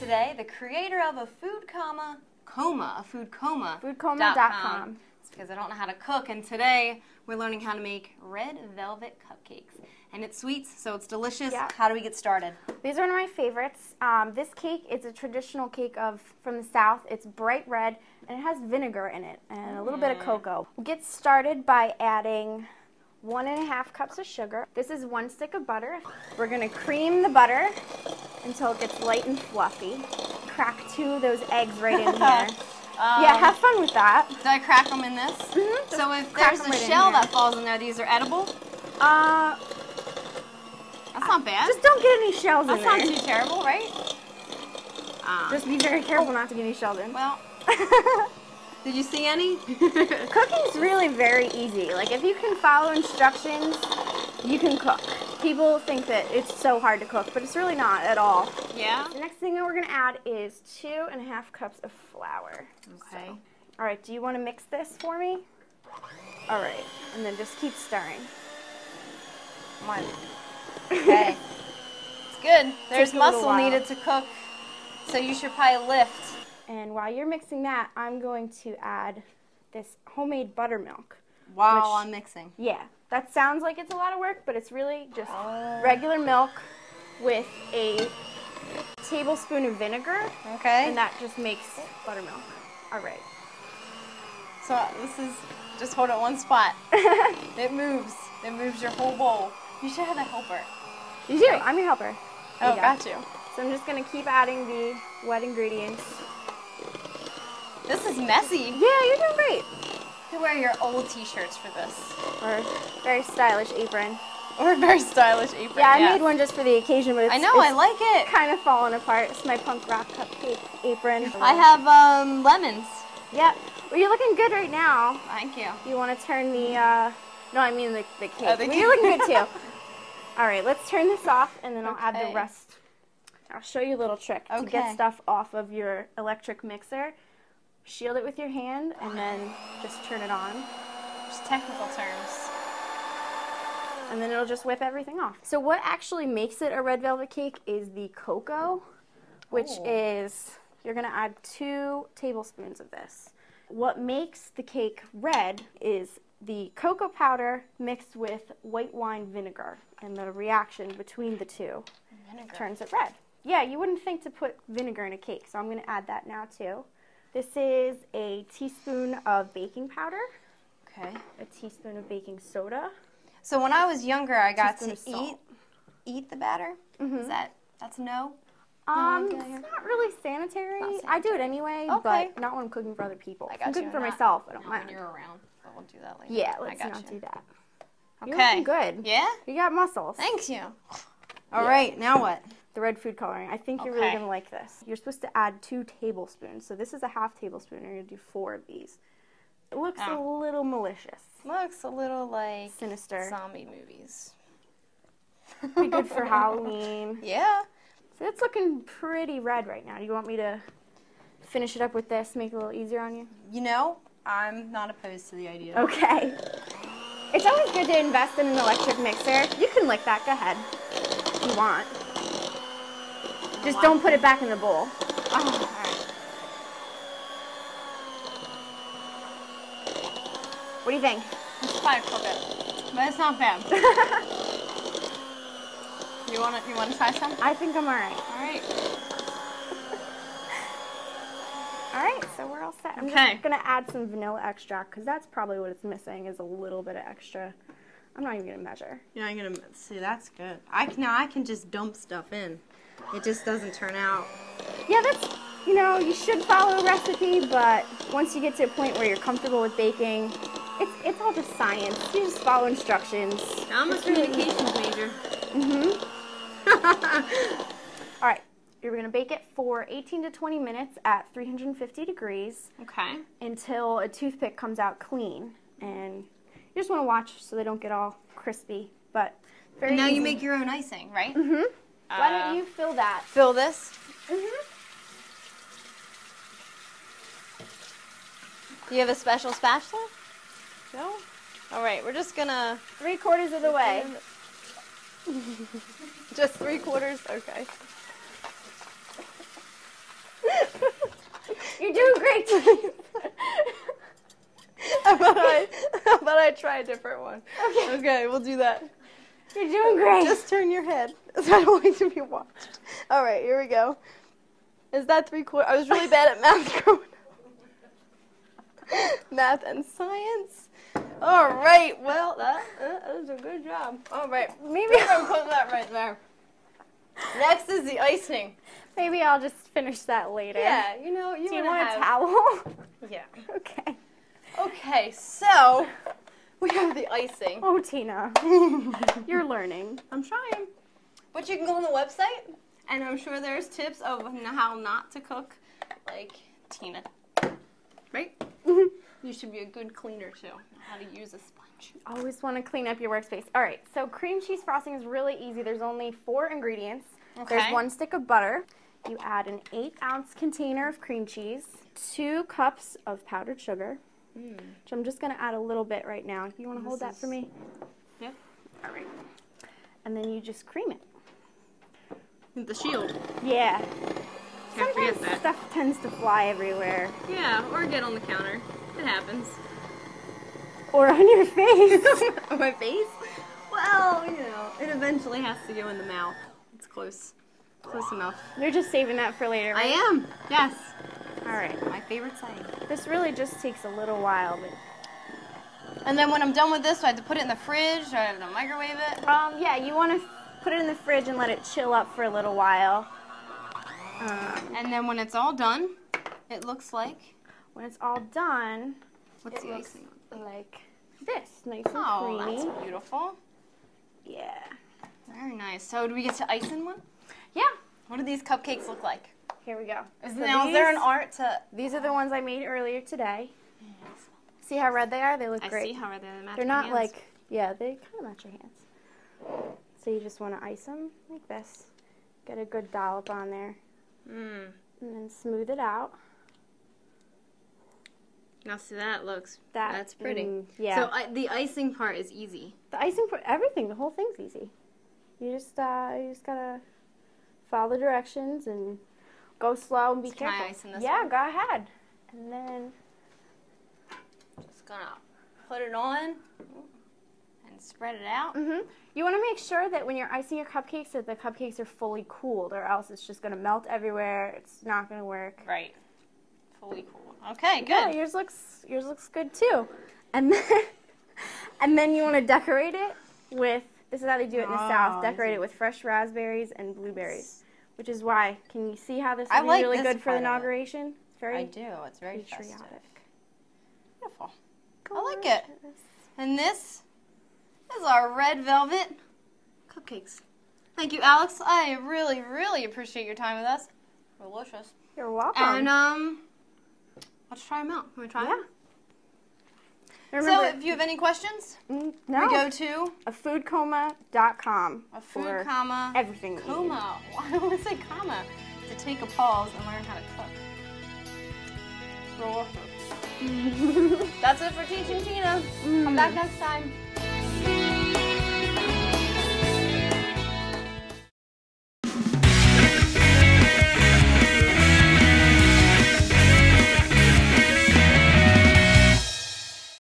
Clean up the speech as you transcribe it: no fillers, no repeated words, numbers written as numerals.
today, the creator of a food coma. Foodcoma.com. It's because I don't know how to cook, and today we're learning how to make red velvet cupcakes. And it's sweets, so it's delicious. Yeah. How do we get started? These are one of my favorites. This cake is a traditional cake from the South. It's bright red, and it has vinegar in it and a little bit of cocoa. We'll get started by adding 1.5 cups of sugar. This is 1 stick of butter. We're going to cream the butter until it gets light and fluffy. Crack 2 of those eggs right in here. Yeah, have fun with that. Do I crack them in this? Mm-hmm. So if there's a shell that falls in there, these are edible? That's not bad. Just don't get any shells in there. That's not too terrible, right? Just be very careful not to get any shells in. Well, did you see any? Cooking's really very easy. Like, if you can follow instructions, you can cook. People think that it's so hard to cook, but it's really not at all. Yeah? The next thing that we're going to add is 2.5 cups of flour. Okay. So, all right, do you want to mix this for me? All right, and then just keep stirring. Come on. Okay. It's good. There's muscle needed to cook, so you should probably lift. And while you're mixing that, I'm going to add this homemade buttermilk. While I'm mixing. Yeah. That sounds like it's a lot of work, but it's really just regular milk with a tablespoon of vinegar. Okay. And that just makes buttermilk. All right. So this is, just hold it one spot. It moves. It moves your whole bowl. You should have a helper. You do. Right? I'm your helper. Oh, got you. So I'm just going to keep adding the wet ingredients. This is messy. Yeah, you're doing great. You wear your old t-shirts for this. Or a very stylish apron. Or a very stylish apron. Yeah, I made one just for the occasion, but I know, I like it. Kind of falling apart. It's my punk rock cupcake apron. I have lemons. Yeah. Well, you're looking good right now. Thank you. You want to turn the, no, I mean the cake. Oh, the cake. You're looking good too. All right, let's turn this off, and then I'll add the rest. I'll show you a little trick to get stuff off of your electric mixer. Shield it with your hand, and then just turn it on. Just technical terms. And then it'll just whip everything off. So what actually makes it a red velvet cake is the cocoa, which is, you're going to add 2 tablespoons of this. What makes the cake red is the cocoa powder mixed with white wine vinegar, and the reaction between the two turns it red. Yeah, you wouldn't think to put vinegar in a cake, so I'm going to add that now too. This is a teaspoon of baking powder. Okay. A teaspoon of baking soda. So when I was younger, I got to eat the batter. Mm-hmm. That's no? It's not really sanitary. I do it anyway, but not when I'm cooking for other people. I got I'm cooking for myself. I don't mind. When you're around, but we'll do that later. Yeah, let's not do that. Okay. You're looking good. Yeah? You got muscles. Thank you. All right, now what? The red food coloring. I think you're really going to like this. You're supposed to add 2 tablespoons. So this is a half tablespoon. You're going to do 4 of these. It looks a little malicious. Looks a little like sinister. Zombie movies. Be good for Halloween. Yeah. So it's looking pretty red right now. Do you want me to finish it up with this, make it a little easier on you? You know, I'm not opposed to the idea. Okay. It's always good to invest in an electric mixer. You can lick that. Go ahead if you want. Just don't put it back in the bowl. Oh, all right. What do you think? It's probably cook it, but it's not bad. You want to try some? I think I'm all right. All right. All right, so we're all set. I'm just going to add some vanilla extract because that's probably what it's missing is a little bit of extra. I'm not even going to measure. You're not going to see. That's good. I can just dump stuff in. It just doesn't turn out. Yeah, that's, you should follow a recipe, but once you get to a point where you're comfortable with baking, it's all just science. You just follow instructions. I'm a communications major. Mm-hmm. All right, you're going to bake it for 18 to 20 minutes at 350 degrees. Okay. Until a toothpick comes out clean. And you just want to watch so they don't get all crispy. But very easy. You make your own icing, right? Mm-hmm. Why don't you fill that? Fill this? Mm-hmm. Do you have a special spatula? No? All right, we're just going to... 3/4 of the way. Just 3/4? Okay. great. How about I try a different one? Okay, we'll do that. You're doing great. Just turn your head. I don't like to be watched. All right, here we go. Is that 3/4? I was really bad at math growing up. Math and science. All right, well, that was a good job. All right, maybe I'm putting that right there. Next is the icing. Maybe I'll just finish that later. Yeah, you know, Do you want a towel? Yeah. Okay. Okay, so we have the icing. Oh, Tina. You're learning. I'm trying. But you can go on the website, and I'm sure there's tips of how not to cook like Tina. Right? You should be a good cleaner, too. How to use a sponge. Always want to clean up your workspace. All right, so cream cheese frosting is really easy. There's only 4 ingredients. Okay. There's 1 stick of butter. You add an 8-ounce container of cream cheese, 2 cups of powdered sugar, which I'm just going to add a little bit right now. You want to hold that for me? Yeah. All right. And then you just cream it. The shield. Yeah. Can't forget Sometimes that. stuff tends to fly everywhere. Yeah, or get on the counter. It happens. Or on your face. On my face? Well, you know, it eventually has to go in the mouth. It's close. Close enough. You're just saving that for later, right? I am. Yes. All right. My favorite saying. This really just takes a little while. But... And then when I'm done with this, do I have to put it in the fridge? Do I have to microwave it? Yeah, you want to put it in the fridge and let it chill up for a little while. And then when it's all done, it looks like... When it's all done, What's it the looks icing? like this, nice and Oh, creamy. that's beautiful. Yeah. Very nice. So do we get to icing one? Yeah. What do these cupcakes look like? Here we go. Is there an art to... These are the ones I made earlier today. See how red they are? They look I great. see how they're matching They're not hands. like, yeah, they kind of match your hands. So you just want to ice them like this. Get a good dollop on there. And then smooth it out. Now see, that's pretty. Yeah. So the icing part is easy. The icing for everything, the whole thing's easy. You just gotta follow the directions and go slow and be careful. Can I ice in this Yeah, one? go ahead. And then Just gonna put it on and spread it out. you want to make sure that when you're icing your cupcakes that the cupcakes are fully cooled, or else it's just gonna melt everywhere. It's not gonna work. Right. Fully cool. Okay, good. Yeah, yours looks good too. And then you want to decorate it with, this is how they do it in the South, decorate it with fresh raspberries and blueberries, which is why, can you see how this would be really good for the inauguration? It's very I do. It's very patriotic. festive. Beautiful. I like it. And this is our red velvet cupcakes. Thank you, Alex. I really, really appreciate your time with us. Delicious. You're welcome. And let's try them out. Can we try them? Remember, So if you have any questions, no, we go to afoodcoma.com. a food comma everything. Coma. Why do I say comma? To take a pause and learn how to cook. Delicious. That's it for Teaching Tina. Come back next time.